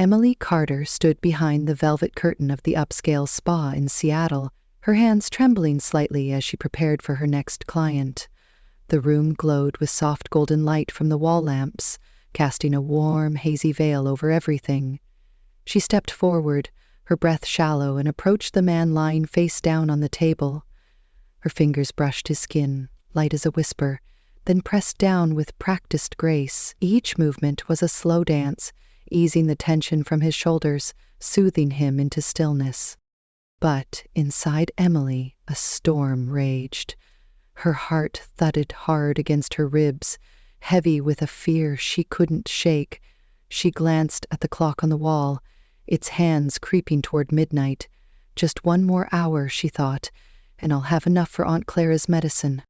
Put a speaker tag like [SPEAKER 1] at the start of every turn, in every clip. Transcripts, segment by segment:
[SPEAKER 1] Emily Carter stood behind the velvet curtain of the upscale spa in Seattle, her hands trembling slightly as she prepared for her next client. The room glowed with soft golden light from the wall lamps, casting a warm, hazy veil over everything. She stepped forward, her breath shallow, and approached the man lying face down on the table. Her fingers brushed his skin, light as a whisper, then pressed down with practiced grace. Each movement was a slow dance, easing the tension from his shoulders, soothing him into stillness. But inside Emily, a storm raged. Her heart thudded hard against her ribs, heavy with a fear she couldn't shake. She glanced at the clock on the wall, its hands creeping toward midnight. Just one more hour, she thought, and I'll have enough for Aunt Clara's medicine.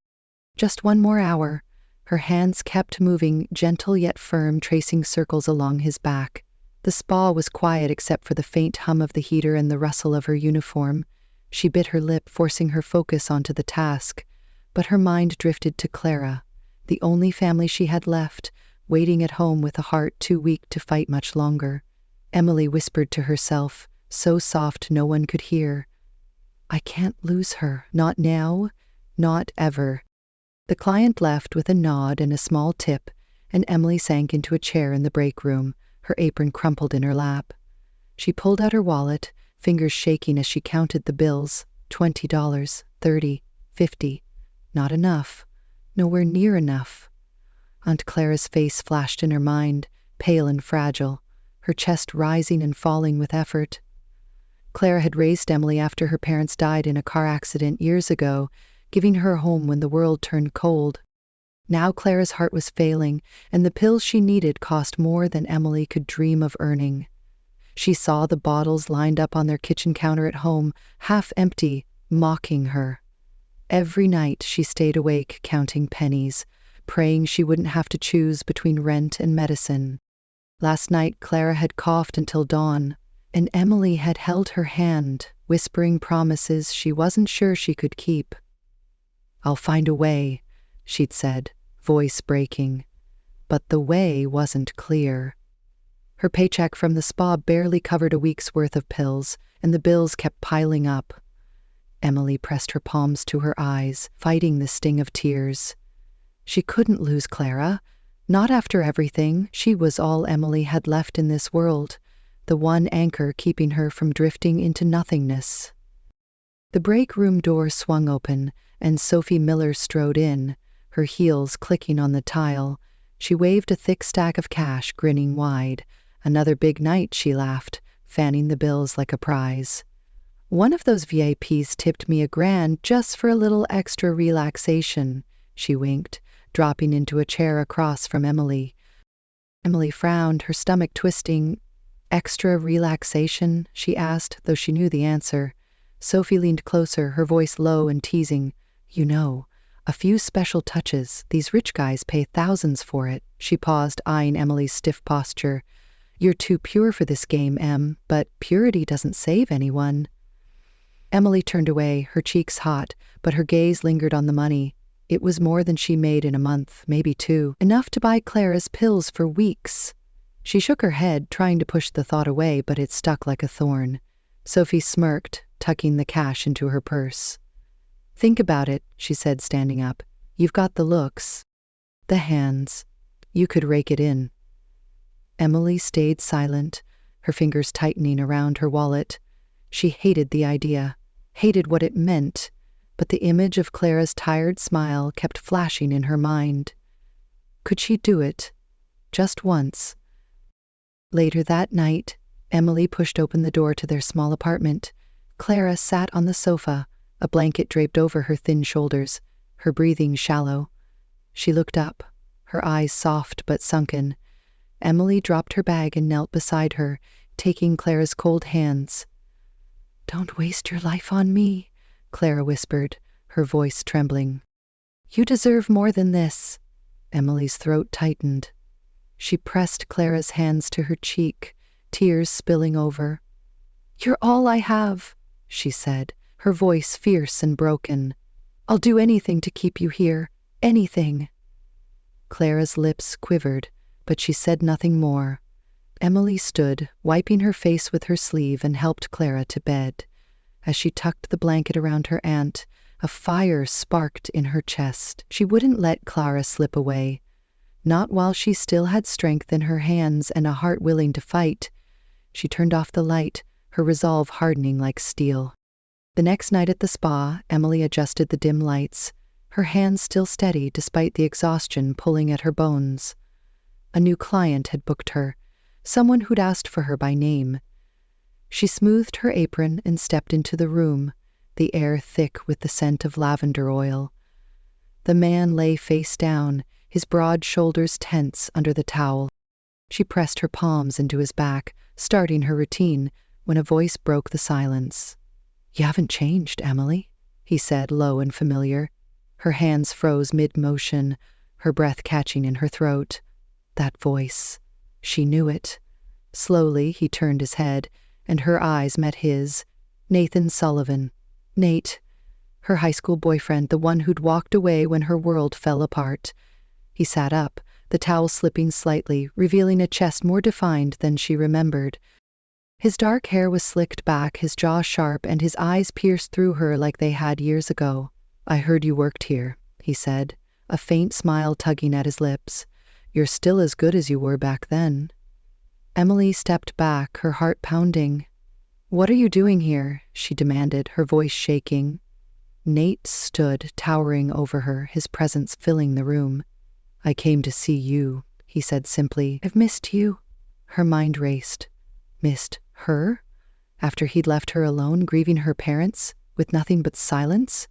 [SPEAKER 1] Just one more hour. Her hands kept moving, gentle yet firm, tracing circles along his back. The spa was quiet except for the faint hum of the heater and the rustle of her uniform. She bit her lip, forcing her focus onto the task. But her mind drifted to Clara, the only family she had left, waiting at home with a heart too weak to fight much longer. Emily whispered to herself, so soft no one could hear, "I can't lose her, not now, not ever." The client left with a nod and a small tip, and Emily sank into a chair in the break room, her apron crumpled in her lap. She pulled out her wallet, fingers shaking as she counted the bills. $20, $30, $50. Not enough. Nowhere near enough. Aunt Clara's face flashed in her mind, pale and fragile, her chest rising and falling with effort. Clara had raised Emily after her parents died in a car accident years ago, giving her a home when the world turned cold. Now Clara's heart was failing, and the pills she needed cost more than Emily could dream of earning. She saw the bottles lined up on their kitchen counter at home, half empty, mocking her. Every night she stayed awake counting pennies, praying she wouldn't have to choose between rent and medicine. Last night Clara had coughed until dawn, and Emily had held her hand, whispering promises she wasn't sure she could keep. "I'll find a way," she'd said, voice breaking. But the way wasn't clear. Her paycheck from the spa barely covered a week's worth of pills, and the bills kept piling up. Emily pressed her palms to her eyes, fighting the sting of tears. She couldn't lose Clara. Not after everything. She was all Emily had left in this world, the one anchor keeping her from drifting into nothingness. The break room door swung open, and Sophie Miller strode in, her heels clicking on the tile. She waved a thick stack of cash, grinning wide. "Another big night," she laughed, fanning the bills like a prize. "One of those VIPs tipped me $1,000 just for a little extra relaxation," she winked, dropping into a chair across from Emily. Emily frowned, her stomach twisting. "Extra relaxation?" she asked, though she knew the answer. Sophie leaned closer, her voice low and teasing. "You know, a few special touches. These rich guys pay thousands for it." She paused, eyeing Emily's stiff posture. "You're too pure for this game, Em, but purity doesn't save anyone." Emily turned away, her cheeks hot, but her gaze lingered on the money. It was more than she made in a month, maybe 2, enough to buy Clara's pills for weeks. She shook her head, trying to push the thought away, but it stuck like a thorn. Sophie smirked, tucking the cash into her purse. "Think about it," she said, standing up. "You've got the looks. The hands. You could rake it in." Emily stayed silent, her fingers tightening around her wallet. She hated the idea, hated what it meant, but the image of Clara's tired smile kept flashing in her mind. Could she do it? Just once. Later that night, Emily pushed open the door to their small apartment. Clara sat on the sofa, a blanket draped over her thin shoulders, her breathing shallow. She looked up, her eyes soft but sunken. Emily dropped her bag and knelt beside her, taking Clara's cold hands. "Don't waste your life on me," Clara whispered, her voice trembling. "You deserve more than this." Emily's throat tightened. She pressed Clara's hands to her cheek, tears spilling over. "You're all I have," she said, her voice fierce and broken. "I'll do anything to keep you here, anything." Clara's lips quivered, but she said nothing more. Emily stood, wiping her face with her sleeve, and helped Clara to bed. As she tucked the blanket around her aunt, a fire sparked in her chest. She wouldn't let Clara slip away, not while she still had strength in her hands and a heart willing to fight. She turned off the light, her resolve hardening like steel. The next night at the spa, Emily adjusted the dim lights, her hands still steady despite the exhaustion pulling at her bones. A new client had booked her, someone who'd asked for her by name. She smoothed her apron and stepped into the room, the air thick with the scent of lavender oil. The man lay face down, his broad shoulders tense under the towel. She pressed her palms into his back, starting her routine, when a voice broke the silence. "You haven't changed, Emily," he said, low and familiar. Her hands froze mid-motion, her breath catching in her throat. That voice. She knew it. Slowly, he turned his head, and her eyes met his. Nathan Sullivan. Nate. Her high school boyfriend, the one who'd walked away when her world fell apart. He sat up, the towel slipping slightly, revealing a chest more defined than she remembered. His dark hair was slicked back, his jaw sharp, and his eyes pierced through her like they had years ago. "I heard you worked here," he said, a faint smile tugging at his lips. "You're still as good as you were back then." Emily stepped back, her heart pounding. "What are you doing here?" she demanded, her voice shaking. Nate stood, towering over her, his presence filling the room. "I came to see you," he said simply. "I've missed you." Her mind raced. Missed her? After he'd left her alone, grieving her parents, with nothing but silence?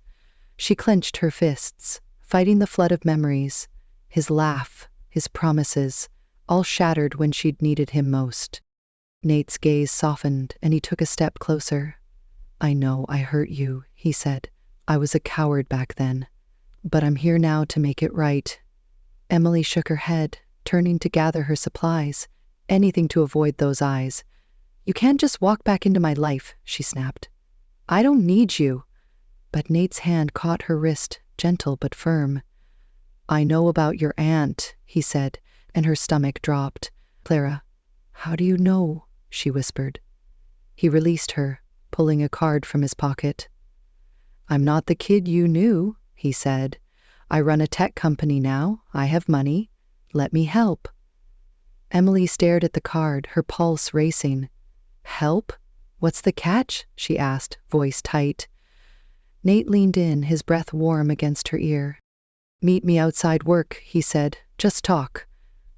[SPEAKER 1] She clenched her fists, fighting the flood of memories. His laugh, his promises, all shattered when she'd needed him most. Nate's gaze softened, and he took a step closer. "I know I hurt you," he said. "I was a coward back then. But I'm here now to make it right." Emily shook her head, turning to gather her supplies, anything to avoid those eyes. "You can't just walk back into my life," she snapped. "I don't need you." But Nate's hand caught her wrist, gentle but firm. "I know about your aunt," he said, and her stomach dropped. "Clara, how do you know?" she whispered. He released her, pulling a card from his pocket. "I'm not the kid you knew," he said. "I run a tech company now. I have money. Let me help." Emily stared at the card, her pulse racing. "Help? What's the catch?" she asked, voice tight. Nate leaned in, his breath warm against her ear. "Meet me outside work," he said. "Just talk.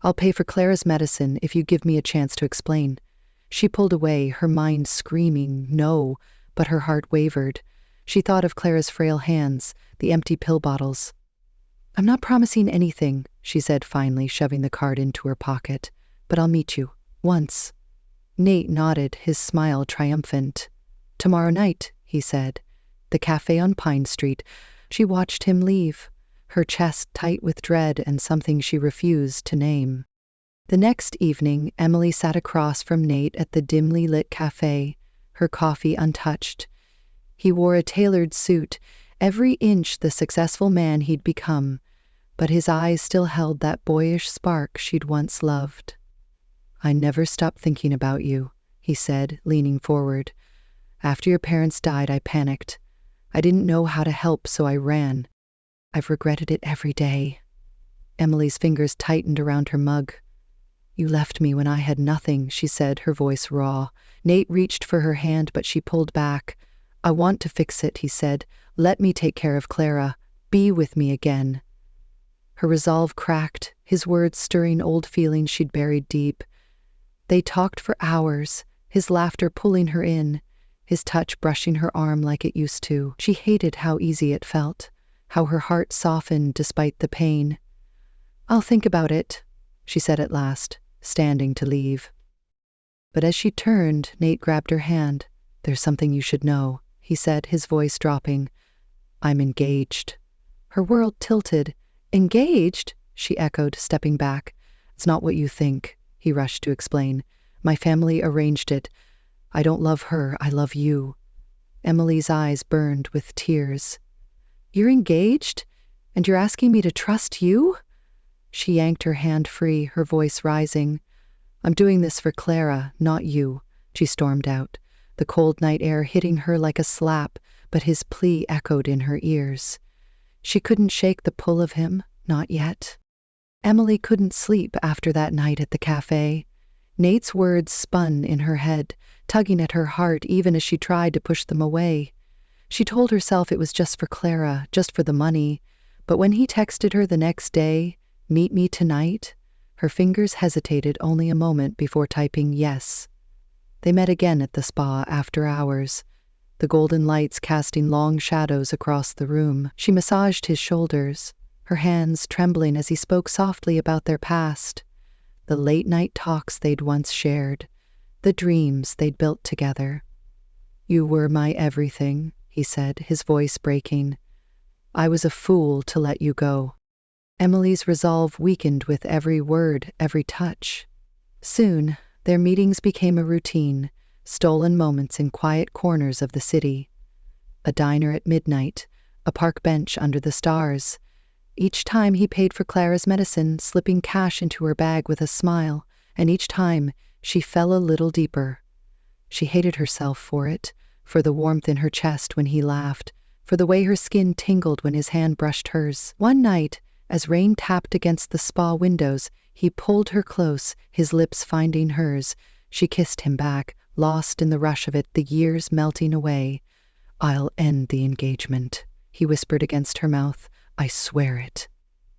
[SPEAKER 1] I'll pay for Clara's medicine if you give me a chance to explain." She pulled away, her mind screaming no, but her heart wavered. She thought of Clara's frail hands, the empty pill bottles. "I'm not promising anything," she said finally, shoving the card into her pocket. "But I'll meet you. Once." Nate nodded, his smile triumphant. "Tomorrow night," he said. "The cafe on Pine Street." She watched him leave, her chest tight with dread and something she refused to name. The next evening, Emily sat across from Nate at the dimly lit cafe, her coffee untouched. He wore a tailored suit, every inch the successful man he'd become, but his eyes still held that boyish spark she'd once loved. "I never stopped thinking about you," he said, leaning forward. "After your parents died, I panicked. I didn't know how to help, so I ran. I've regretted it every day." Emily's fingers tightened around her mug. "You left me when I had nothing," she said, her voice raw. Nate reached for her hand, but she pulled back. "I want to fix it," he said. "Let me take care of Clara. Be with me again." Her resolve cracked, his words stirring old feelings she'd buried deep. They talked for hours, his laughter pulling her in, his touch brushing her arm like it used to. She hated how easy it felt, how her heart softened despite the pain. "I'll think about it," she said at last, standing to leave. But as she turned, Nate grabbed her hand. "There's something you should know," he said, his voice dropping. "I'm engaged." Her world tilted. "Engaged?" she echoed, stepping back. "It's not what you think," he rushed to explain. "My family arranged it. I don't love her, I love you." Emily's eyes burned with tears. "You're engaged? And you're asking me to trust you?" She yanked her hand free, her voice rising. I'm doing this for Clara, not you, she stormed out, the cold night air hitting her like a slap, but his plea echoed in her ears. She couldn't shake the pull of him, not yet. Emily couldn't sleep after that night at the cafe. Nate's words spun in her head, tugging at her heart even as she tried to push them away. She told herself it was just for Clara, just for the money, but when he texted her the next day, "Meet me tonight," her fingers hesitated only a moment before typing yes. They met again at the spa after hours, the golden lights casting long shadows across the room. She massaged his shoulders, her hands trembling as he spoke softly about their past, the late-night talks they'd once shared, the dreams they'd built together. "You were my everything," he said, his voice breaking. "I was a fool to let you go." Emily's resolve weakened with every word, every touch. Soon, their meetings became a routine, stolen moments in quiet corners of the city. A diner at midnight, a park bench under the stars. Each time he paid for Clara's medicine, slipping cash into her bag with a smile, and each time she fell a little deeper. She hated herself for it, for the warmth in her chest when he laughed, for the way her skin tingled when his hand brushed hers. One night, as rain tapped against the spa windows, he pulled her close, his lips finding hers. She kissed him back, lost in the rush of it, the years melting away. "I'll end the engagement," he whispered against her mouth. "I swear it."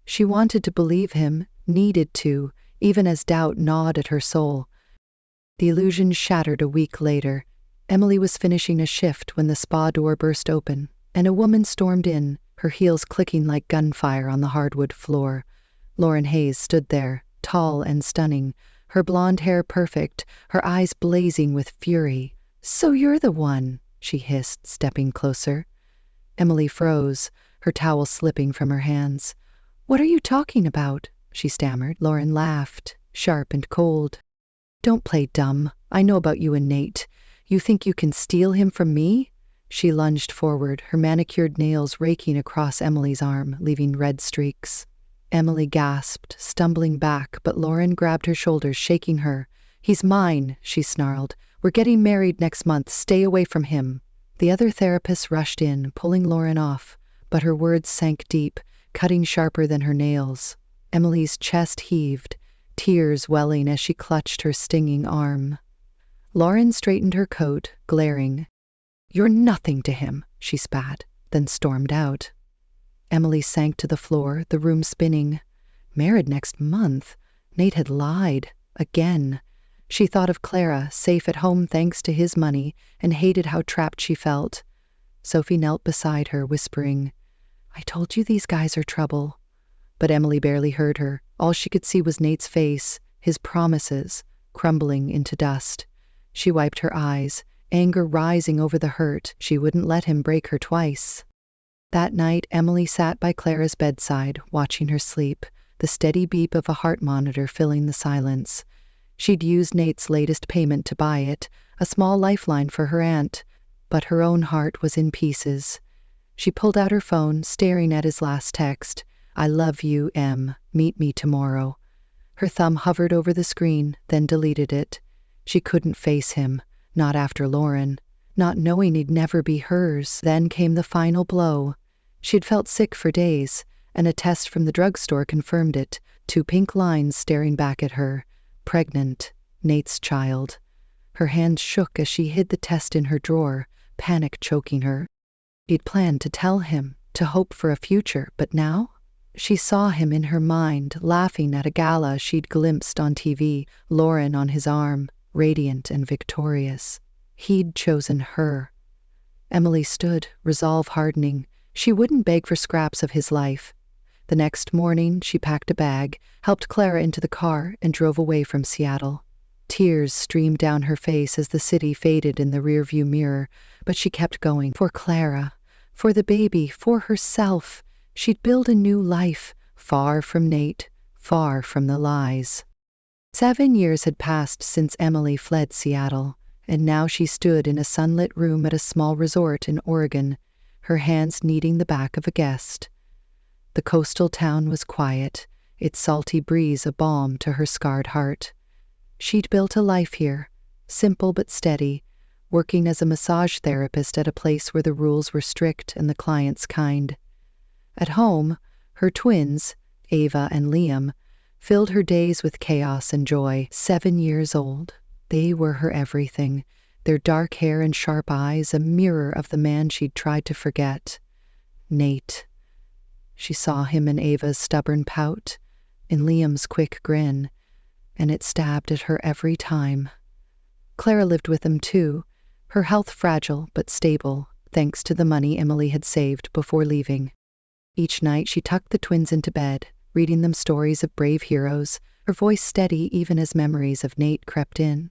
[SPEAKER 1] She wanted to believe him, needed to, even as doubt gnawed at her soul. The illusion shattered a week later. Emily was finishing a shift when the spa door burst open, and a woman stormed in, her heels clicking like gunfire on the hardwood floor. Lauren Hayes stood there, tall and stunning, her blonde hair perfect, her eyes blazing with fury. "So you're the one," she hissed, stepping closer. Emily froze, her towel slipping from her hands. "What are you talking about?" she stammered. Lauren laughed, sharp and cold. "Don't play dumb. I know about you and Nate. You think you can steal him from me?" She lunged forward, her manicured nails raking across Emily's arm, leaving red streaks. Emily gasped, stumbling back, but Lauren grabbed her shoulders, shaking her. "He's mine," she snarled. "We're getting married next month. Stay away from him." The other therapist rushed in, pulling Lauren off, but her words sank deep, cutting sharper than her nails. Emily's chest heaved, tears welling as she clutched her stinging arm. Lauren straightened her coat, glaring. "You're nothing to him," she spat, then stormed out. Emily sank to the floor, the room spinning. Married next month? Nate had lied. Again. She thought of Clara, safe at home thanks to his money, and hated how trapped she felt. Sophie knelt beside her, whispering, "I told you these guys are trouble." But Emily barely heard her. All she could see was Nate's face, his promises, crumbling into dust. She wiped her eyes, anger rising over the hurt. She wouldn't let him break her twice. That night, Emily sat by Clara's bedside, watching her sleep, the steady beep of a heart monitor filling the silence. She'd used Nate's latest payment to buy it, a small lifeline for her aunt, but her own heart was in pieces. She pulled out her phone, staring at his last text, "I love you, Em. Meet me tomorrow." Her thumb hovered over the screen, then deleted it. She couldn't face him, not after Lauren, not knowing he'd never be hers. Then came the final blow. She'd felt sick for days, and a test from the drugstore confirmed it, 2 pink lines staring back at her. Pregnant, Nate's child. Her hands shook as she hid the test in her drawer, panic choking her. She'd planned to tell him, to hope for a future, but now? She saw him in her mind, laughing at a gala she'd glimpsed on TV, Lauren on his arm, radiant and victorious. He'd chosen her. Emily stood, resolve hardening. She wouldn't beg for scraps of his life. The next morning, she packed a bag, helped Clara into the car, and drove away from Seattle. Tears streamed down her face as the city faded in the rearview mirror, but she kept going. For Clara, for the baby, for herself. She'd build a new life, far from Nate, far from the lies. 7 years had passed since Emily fled Seattle, and now she stood in a sunlit room at a small resort in Oregon, her hands kneading the back of a guest. The coastal town was quiet, its salty breeze a balm to her scarred heart. She'd built a life here, simple but steady, working as a massage therapist at a place where the rules were strict and the clients kind. At home, her twins, Ava and Liam, filled her days with chaos and joy. 7 years old, they were her everything, their dark hair and sharp eyes a mirror of the man she'd tried to forget. Nate. She saw him in Ava's stubborn pout, in Liam's quick grin, and it stabbed at her every time. Clara lived with them too, her health fragile but stable, thanks to the money Emily had saved before leaving. Each night she tucked the twins into bed, reading them stories of brave heroes, her voice steady even as memories of Nate crept in.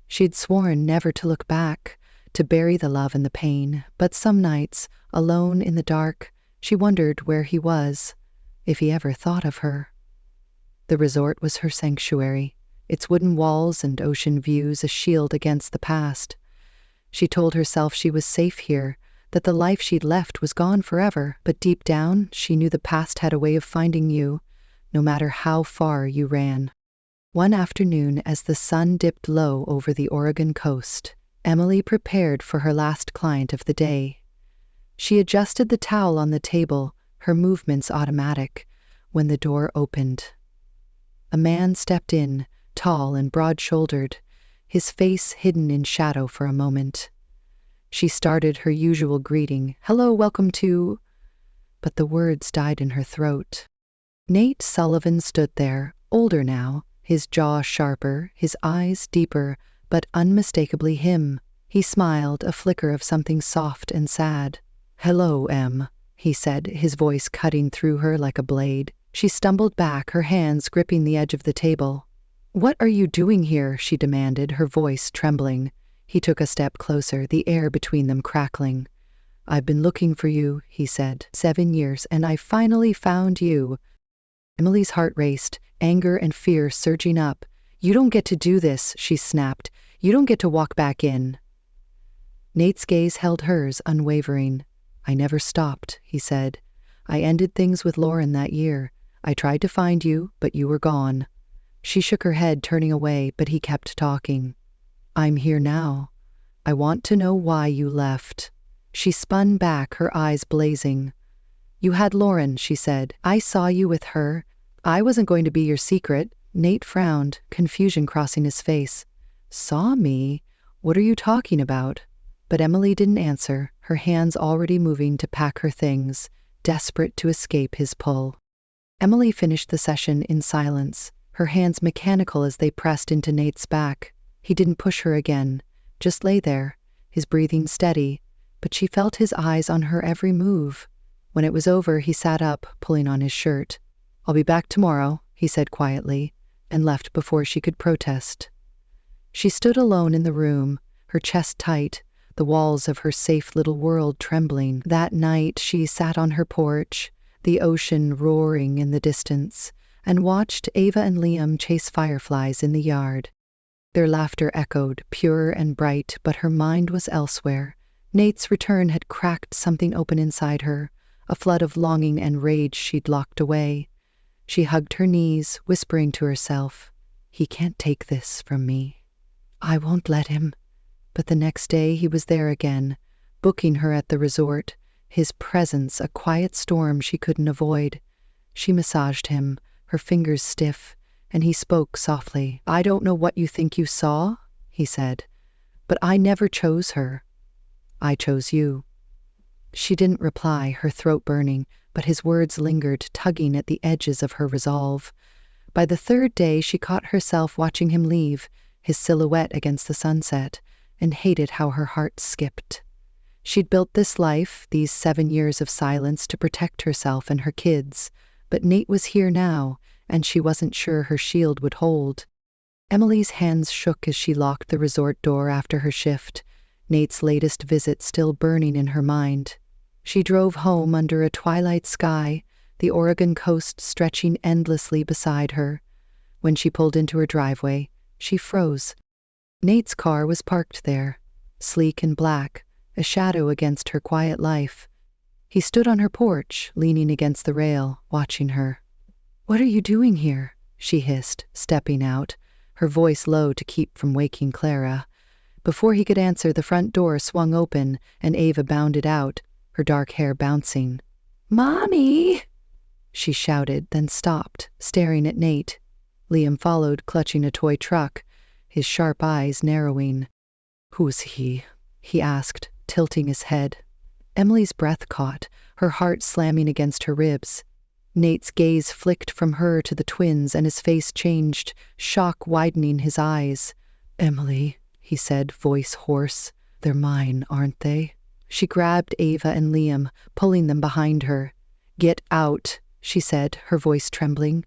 [SPEAKER 1] She'd sworn never to look back, to bury the love and the pain, but some nights, alone in the dark, she wondered where he was, if he ever thought of her. The resort was her sanctuary, its wooden walls and ocean views a shield against the past. She told herself she was safe here, that the life she'd left was gone forever, but deep down she knew the past had a way of finding you, no matter how far you ran. One afternoon, as the sun dipped low over the Oregon coast, Emily prepared for her last client of the day. She adjusted the towel on the table, her movements automatic, when the door opened. A man stepped in, tall and broad-shouldered, his face hidden in shadow for a moment. She started her usual greeting, "Hello, welcome to..." but the words died in her throat. Nate Sullivan stood there, older now, his jaw sharper, his eyes deeper, but unmistakably him. He smiled, a flicker of something soft and sad. "Hello, Em," he said, his voice cutting through her like a blade. She stumbled back, her hands gripping the edge of the table. "What are you doing here?" she demanded, her voice trembling. He took a step closer, the air between them crackling. "I've been looking for you," he said, 7 years, "and I finally found you." Emily's heart raced, anger and fear surging up. "You don't get to do this," she snapped. "You don't get to walk back in." Nate's gaze held hers, unwavering. "I never stopped," he said. "I ended things with Lauren that year. I tried to find you, but you were gone." She shook her head, turning away, but he kept talking. "I'm here now. I want to know why you left." She spun back, her eyes blazing. "You had Lauren," she said. "I saw you with her. I wasn't going to be your secret." Nate frowned, confusion crossing his face. "Saw me? What are you talking about?" But Emily didn't answer, her hands already moving to pack her things, desperate to escape his pull. Emily finished the session in silence, her hands mechanical as they pressed into Nate's back. He didn't push her again, just lay there, his breathing steady, but she felt his eyes on her every move. When it was over, he sat up, pulling on his shirt. "I'll be back tomorrow," he said quietly, and left before she could protest. She stood alone in the room, her chest tight, the walls of her safe little world trembling. That night she sat on her porch, the ocean roaring in the distance, and watched Ava and Liam chase fireflies in the yard. Their laughter echoed, pure and bright, but her mind was elsewhere. Nate's return had cracked something open inside her, a flood of longing and rage she'd locked away. She hugged her knees, whispering to herself, "He can't take this from me. I won't let him." But the next day he was there again, booking her at the resort, his presence a quiet storm she couldn't avoid. She massaged him, her fingers stiff, and he spoke softly. "I don't know what you think you saw," he said, "but I never chose her. I chose you." She didn't reply, her throat burning, but his words lingered, tugging at the edges of her resolve. By the third day, she caught herself watching him leave, his silhouette against the sunset, and hated how her heart skipped. She'd built this life, these 7 years of silence, to protect herself and her kids, but Nate was here now, and she wasn't sure her shield would hold. Emily's hands shook as she locked the resort door after her shift, Nate's latest visit still burning in her mind. She drove home under a twilight sky, the Oregon coast stretching endlessly beside her. When she pulled into her driveway, she froze. Nate's car was parked there, sleek and black, a shadow against her quiet life. He stood on her porch, leaning against the rail, watching her. "What are you doing here?" she hissed, stepping out, her voice low to keep from waking Clara. Before he could answer, the front door swung open and Ava bounded out, her dark hair bouncing. "Mommy!" she shouted, then stopped, staring at Nate. Liam followed, clutching a toy truck, his sharp eyes narrowing. "Who's he?" he asked, tilting his head. Emily's breath caught, her heart slamming against her ribs. Nate's gaze flicked from her to the twins and his face changed, shock widening his eyes. "Emily," he said, voice hoarse. "They're mine, aren't they?" She grabbed Ava and Liam, pulling them behind her. "Get out," she said, her voice trembling.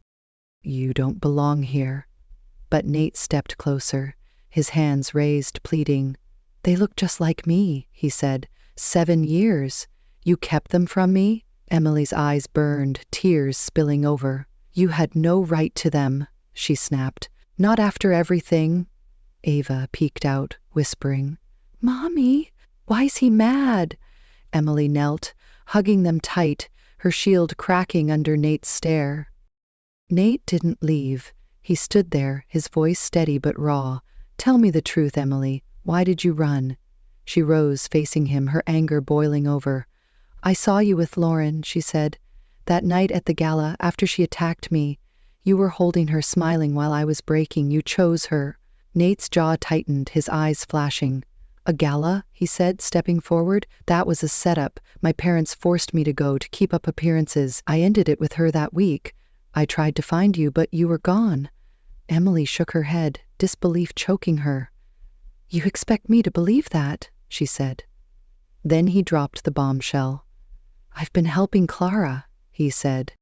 [SPEAKER 1] "You don't belong here." But Nate stepped closer, his hands raised, pleading. "They look just like me," he said. 7 years. You kept them from me?" Emily's eyes burned, tears spilling over. "You had no right to them," she snapped. "Not after everything." Ava peeked out, whispering, "Mommy, why's he mad?" Emily knelt, hugging them tight, her shield cracking under Nate's stare. Nate didn't leave. He stood there, his voice steady but raw. "Tell me the truth, Emily. Why did you run?" She rose, facing him, her anger boiling over. "I saw you with Lauren," she said. "That night at the gala, after she attacked me. You were holding her, smiling while I was breaking. You chose her." Nate's jaw tightened, his eyes flashing. "A gala?" he said, stepping forward. "That was a setup. My parents forced me to go to keep up appearances. I ended it with her that week. I tried to find you, but you were gone." Emily shook her head, disbelief choking her. "You expect me to believe that?" she said. Then he dropped the bombshell. "I've been helping Clara," he said,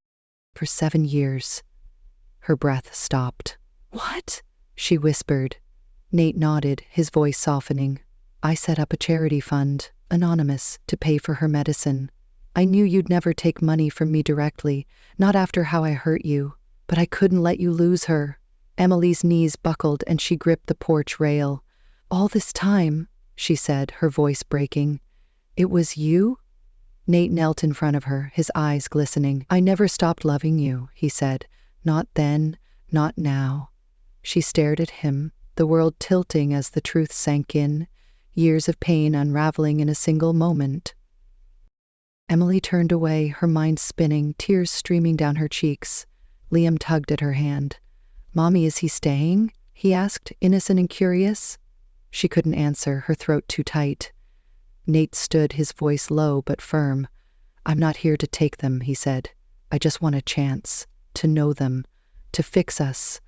[SPEAKER 1] "for 7 years. Her breath stopped. "What?" she whispered. Nate nodded, his voice softening. "I set up a charity fund, anonymous, to pay for her medicine. I knew you'd never take money from me directly, not after how I hurt you, but I couldn't let you lose her." Emily's knees buckled and she gripped the porch rail. "All this time," she said, her voice breaking, "it was you?" Nate knelt in front of her, his eyes glistening. "I never stopped loving you," he said. "Not then, not now." She stared at him, the world tilting as the truth sank in, years of pain unraveling in a single moment. Emily turned away, her mind spinning, tears streaming down her cheeks. Liam tugged at her hand. "Mommy, is he staying?" he asked, innocent and curious. She couldn't answer, her throat too tight. Nate stood, his voice low but firm. "I'm not here to take them," he said. "I just want a chance, to know them, to fix us."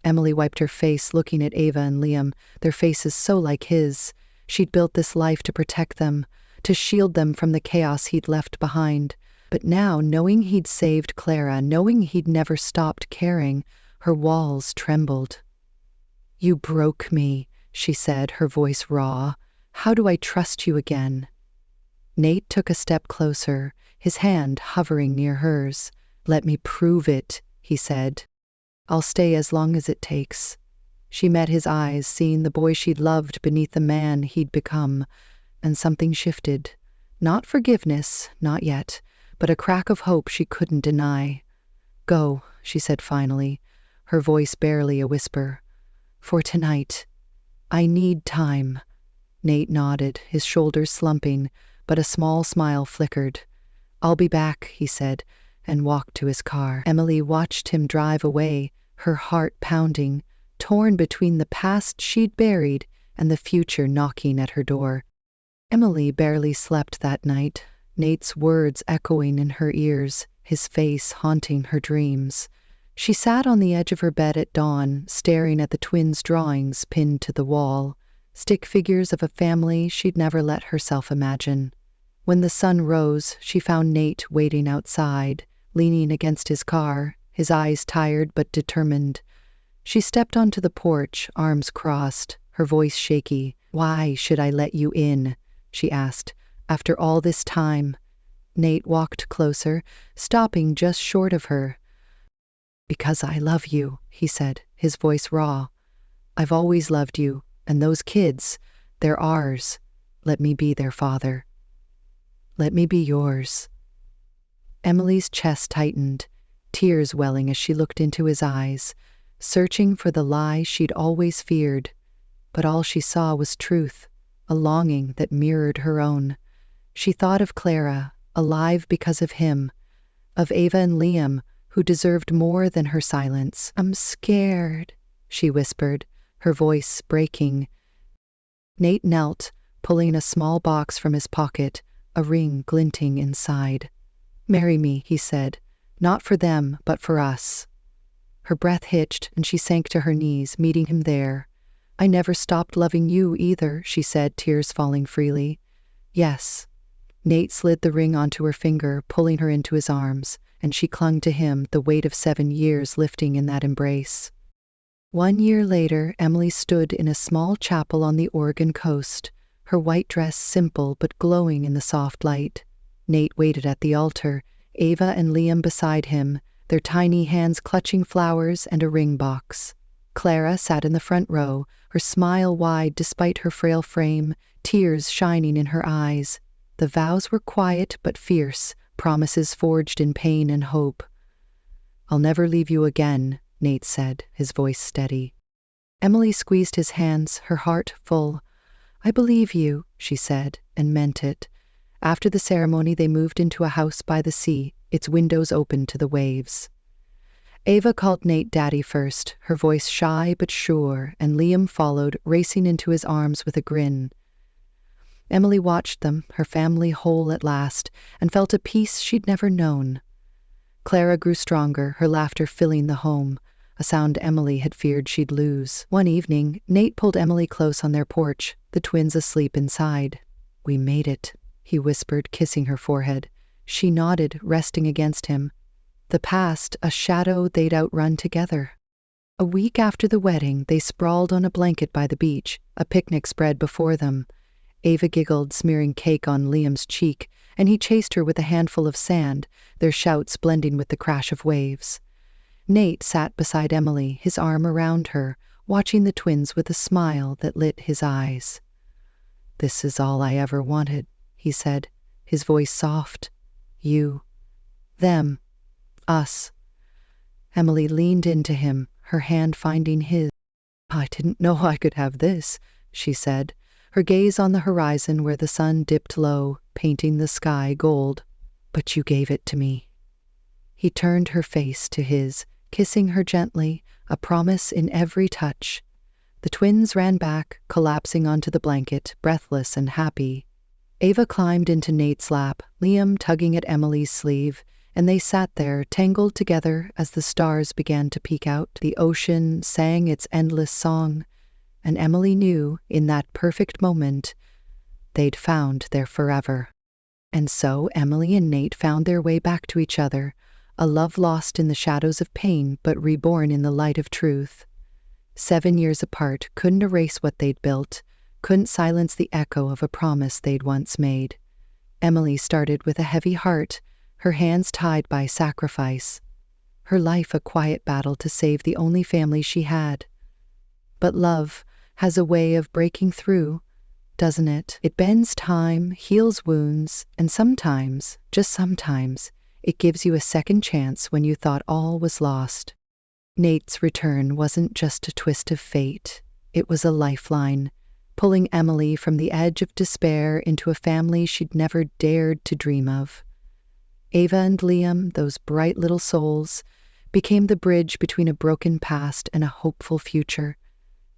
[SPEAKER 1] Emily wiped her face, looking at Ava and Liam, their faces so like his. She'd built this life to protect them, to shield them from the chaos he'd left behind. But now, knowing he'd saved Clara, knowing he'd never stopped caring, her walls trembled. "You broke me," she said, her voice raw. "How do I trust you again?" Nate took a step closer, his hand hovering near hers. "Let me prove it," he said. "I'll stay as long as it takes." She met his eyes, seeing the boy she'd loved beneath the man he'd become, and something shifted. Not forgiveness, not yet, but a crack of hope she couldn't deny. "Go," she said finally, her voice barely a whisper. "For tonight. I need time." Nate nodded, his shoulders slumping, but a small smile flickered. "I'll be back," he said, and walked to his car. Emily watched him drive away, her heart pounding, torn between the past she'd buried and the future knocking at her door. Emily barely slept that night, Nate's words echoing in her ears, his face haunting her dreams. She sat on the edge of her bed at dawn, staring at the twins' drawings pinned to the wall, stick figures of a family she'd never let herself imagine. When the sun rose, she found Nate waiting outside, leaning against his car, his eyes tired but determined. She stepped onto the porch, arms crossed, her voice shaky. "Why should I let you in?" she asked. "After all this time?" Nate walked closer, stopping just short of her. "Because I love you," he said, his voice raw. "I've always loved you, and those kids, they're ours. Let me be their father. Let me be yours." Emily's chest tightened, tears welling as she looked into his eyes. searching for the lie she'd always feared. But all she saw was truth, a longing that mirrored her own. She thought of Clara, alive because of him, of Ava and Liam, who deserved more than her silence. "I'm scared," she whispered, her voice breaking. Nate knelt, pulling a small box from his pocket, a ring glinting inside. "Marry me," he said, "not for them, but for us." Her breath hitched, and she sank to her knees, meeting him there. "I never stopped loving you either," she said, tears falling freely. "Yes." Nate slid the ring onto her finger, pulling her into his arms, and she clung to him, the weight of 7 years lifting in that embrace. 1 year later, Emily stood in a small chapel on the Oregon coast, her white dress simple but glowing in the soft light. Nate waited at the altar, Ava and Liam beside him, their tiny hands clutching flowers and a ring box. Clara sat in the front row, her smile wide despite her frail frame, tears shining in her eyes. The vows were quiet but fierce, promises forged in pain and hope. "I'll never leave you again," Nate said, his voice steady. Emily squeezed his hands, her heart full. "I believe you," she said, and meant it. After the ceremony, they moved into a house by the sea, its windows open to the waves. Ava called Nate Daddy first, her voice shy but sure, and Liam followed, racing into his arms with a grin. Emily watched them, her family whole at last, and felt a peace she'd never known. Clara grew stronger, her laughter filling the home, a sound Emily had feared she'd lose. One evening, Nate pulled Emily close on their porch, the twins asleep inside. "We made it," he whispered, kissing her forehead. She nodded, resting against him. The past, a shadow they'd outrun together. A week after the wedding, they sprawled on a blanket by the beach, a picnic spread before them. Ava giggled, smearing cake on Liam's cheek, and he chased her with a handful of sand, their shouts blending with the crash of waves. Nate sat beside Emily, his arm around her, watching the twins with a smile that lit his eyes. "This is all I ever wanted," he said, his voice soft. "You. Them. Us." Emily leaned into him, her hand finding his. "I didn't know I could have this," she said, her gaze on the horizon where the sun dipped low, painting the sky gold. "But you gave it to me." He turned her face to his, kissing her gently, a promise in every touch. The twins ran back, collapsing onto the blanket, breathless and happy. Ava climbed into Nate's lap, Liam tugging at Emily's sleeve, and they sat there, tangled together as the stars began to peek out. The ocean sang its endless song, and Emily knew, in that perfect moment, they'd found their forever. And so Emily and Nate found their way back to each other, a love lost in the shadows of pain but reborn in the light of truth. 7 years apart couldn't erase what they'd built, couldn't silence the echo of a promise they'd once made. Emily started with a heavy heart, her hands tied by sacrifice, her life a quiet battle to save the only family she had. But love has a way of breaking through, doesn't it? It bends time, heals wounds, and sometimes, just sometimes, it gives you a second chance when you thought all was lost. Nate's return wasn't just a twist of fate, it was a lifeline, pulling Emily from the edge of despair into a family she'd never dared to dream of. Ava and Liam, those bright little souls, became the bridge between a broken past and a hopeful future.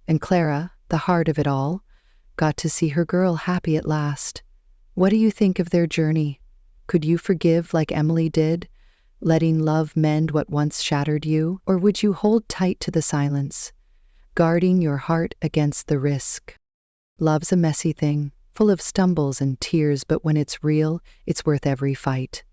[SPEAKER 1] And Clara, the heart of it all, got to see her girl happy at last. What do you think of their journey? Could you forgive like Emily did, letting love mend what once shattered you? Or would you hold tight to the silence, guarding your heart against the risk? Love's a messy thing, full of stumbles and tears, but when it's real, it's worth every fight.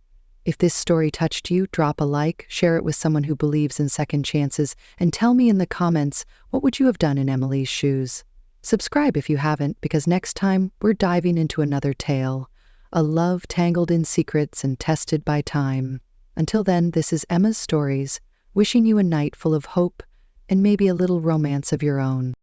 [SPEAKER 1] If this story touched you, drop a like, share it with someone who believes in second chances, and tell me in the comments, what would you have done in Emily's shoes? Subscribe if you haven't, because next time we're diving into another tale, a love tangled in secrets and tested by time. Until then, this is Emma's Stories, wishing you a night full of hope and maybe a little romance of your own.